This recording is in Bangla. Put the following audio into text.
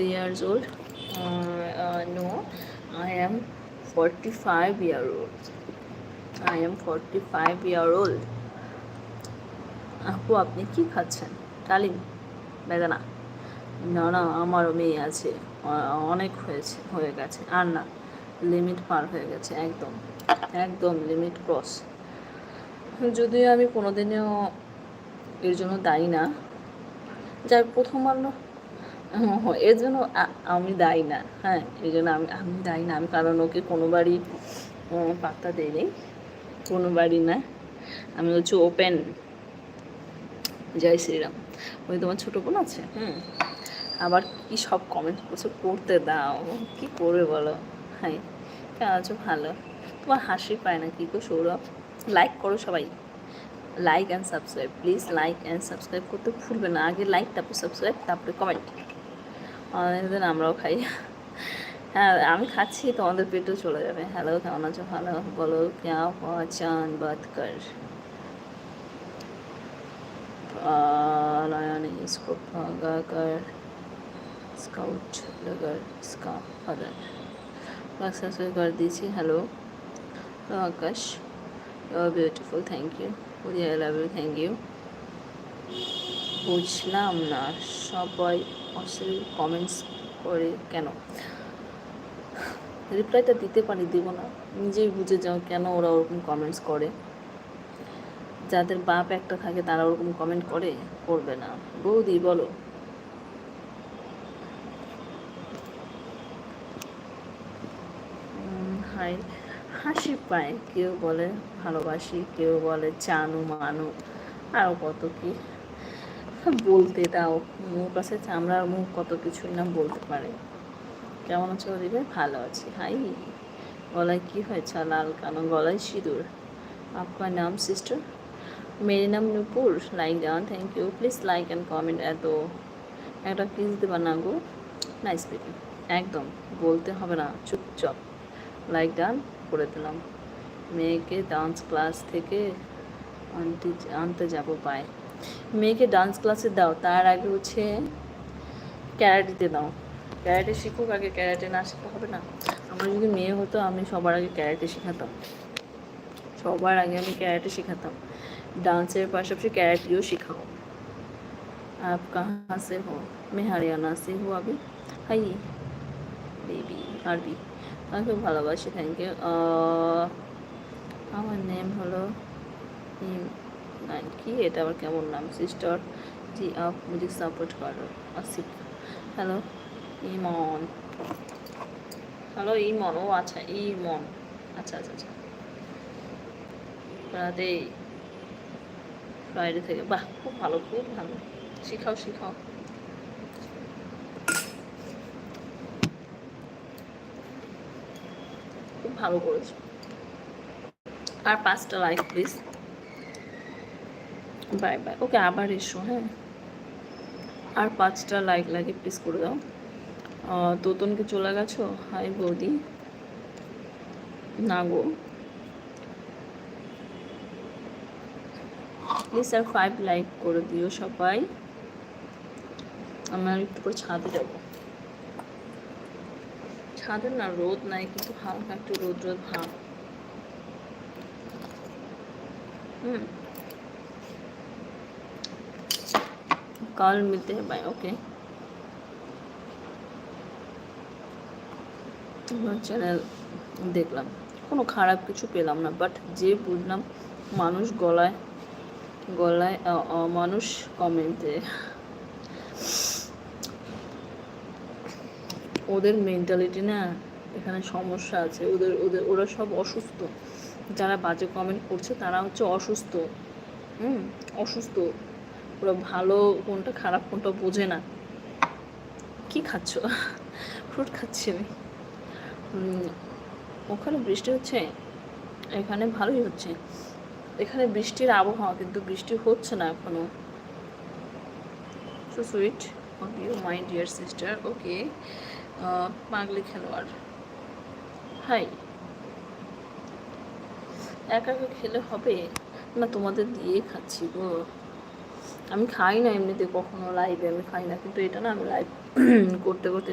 years old. No, I am 45 year old. I am 45 year old. আপু আপনি কি খাচ্ছেন? ডালিম, বেদানা? না না, আমারও মেয়ে আছে, অনেক হয়ে গেছে, আর না, লিমিট পার হয়ে গেছে, একদম একদম লিমিট ক্রস। যদিও আমি কোনোদিনও এর জন্য দায়ী না, যার প্রথম আলো এর জন্য আমি দায়ী না। হ্যাঁ, এই জন্য আমি দায়ী না। আমি কারণ ওকে কোনোবারই পাত্তা দিইনি, কোনোবারই না। আমি হচ্ছে ওপেন। জয় শ্রীরাম। ওই তোমার ছোটো বোন আছে, আবার কি সব কমেন্ট করছে, করতে দাও, কি করবে বলো। হ্যাঁ, কেমন আছো? ভালো। তোমার হাসি পায় না কি গো সৌরভ? লাইক করো সবাই, like and subscribe please. Like and subscribe করতে ভুলবে না। আগে লাইক, তারপর সাবস্ক্রাইব, তারপরে কমেন্ট। অনেকদিন আমরাও খাই। হ্যাঁ, আমি খাচ্ছি, তোমাদের পেটও চলে যাবে। হ্যালো, কেমন আছো? ভালো। বলো ক্যা পহচান বাত কর। नयन इसको भगा कर स्काउट लगर इसका फादर सक्सेसफुल कर दीजिए। Hello Akash, you are beautiful, thank you. I love you, thank you. বুঝলাম না সবাই অশ্লীল কমেন্টস করে কেন? রিপ্লাইটা দিতে পারি, দিব না? নিজেই বুঝে যাও কেন ওরা ওরকম কমেন্টস করে। যাদের বাপ একটা থাকে তারা ওরকম কমেন্ট করবে না। বৌদি বলো। হাই, হাসি পায়, কেউ বলে ভালোবাসি, কেউ বলে চানু মানু, আরও কত কি বলতে দাও। মুখ আছে চামড়ার মুখ, কত কিছুই না বলতে পারে। কেমন আছো দিবে? ভালো আছি। হাই, গলায় কি হয়েছে? লাল কানো, গলায় সিঁদুর। আপনার নাম সিস্টার? মেরে নাম Nupur. Like down, thank you. Please like and comment. এত একটা প্লিজ দেবা না গো? নাইস বেবি, একদম বলতে হবে না, চুপচাপ লাইক ডান করে দিলাম। মেয়েকে ডান্স ক্লাস থেকে আনতে যাবো, পায়। মেয়েকে ডান্স ক্লাসে দাও, তার আগে হচ্ছে ক্যারাটেতে দাও। ক্যারাটে শিখুক আগে, ক্যারাটে না শিখতে হবে না। আমার যদি মেয়ে হতো আমি সবার আগে ক্যারাটে শেখাতাম, সবার আগে আমি ক্যারাটে শেখাতাম। डांसर पाশাপাশি ক্যারাটেও শেখাও। आप कहाँ से हो? मैं हरियाणा से हूँ अभी। हाई বেবি আরবি, তাকে ভালোবাসি, থ্যাংক ইউ। আমার নেম হলো কি, এটা আবার কেমন নাম? সিস্টার জি আপ মুझे সাপোর্ট করো। আসিফ, হ্যালো ইমন। হ্যালো ইমন, ও আচ্ছা ইমন, আচ্ছা আচ্ছা আচ্ছা। রাধে, ফ্রাইডে থেকে, বাহ, খুব ভালো, খুব ভালো। শিখাও শিখাও। খুব ভালো করেছো। আর 5টা like please. Bye bye. Okay, আবার এসো। হ্যাঁ, আর 5টা লাইক লাগে প্লিজ করে দাও। তোতনকে চলে গেছো? হাই বৌদি। না গো, প্লিজ আর 5 লাইক করে দিও সবাই। আমি আর একটু করে ছাদে যাবো। ছাদে না রোদ নাই, কিন্তু হালকা একটু রোদ রোদ ভাব। কাল মিলতে हैं, बाय। ओके, চ্যানেল দেখলাম, কোনো খারাপ কিছু পেলাম না, বাট যে বুঝলাম মানুষ গলায় গলায় মানুষ কমেন্টে, ওদের মেন্টালিটি না, এখানে সমস্যা আছে। ওদের ওদের ওরা সব অসুস্থ। যারা বাজে কমেন্ট করছে তারা হচ্ছে অসুস্থ। অসুস্থ। ওরা ভালো কোনটা খারাপ কোনটা বোঝে না। কি খাচ্ছ? ফ্রুট খাচ্ছি আমি। ওখানে বৃষ্টি হচ্ছে, এখানে ভালোই হচ্ছে। এখানে বৃষ্টির আবহাওয়া, কিন্তু বৃষ্টি হচ্ছে না এখনো। So sweet of you my dear sister. Okay, পাগলি খেলোয়াড়। হাই, একা একা খেলে হবে না, তোমাদের দিয়ে খাচ্ছি গো। আমি খাই না এমনিতে কখনো লাইভে, আমি খাই না, কিন্তু এটা না আমি লাইভ করতে করতে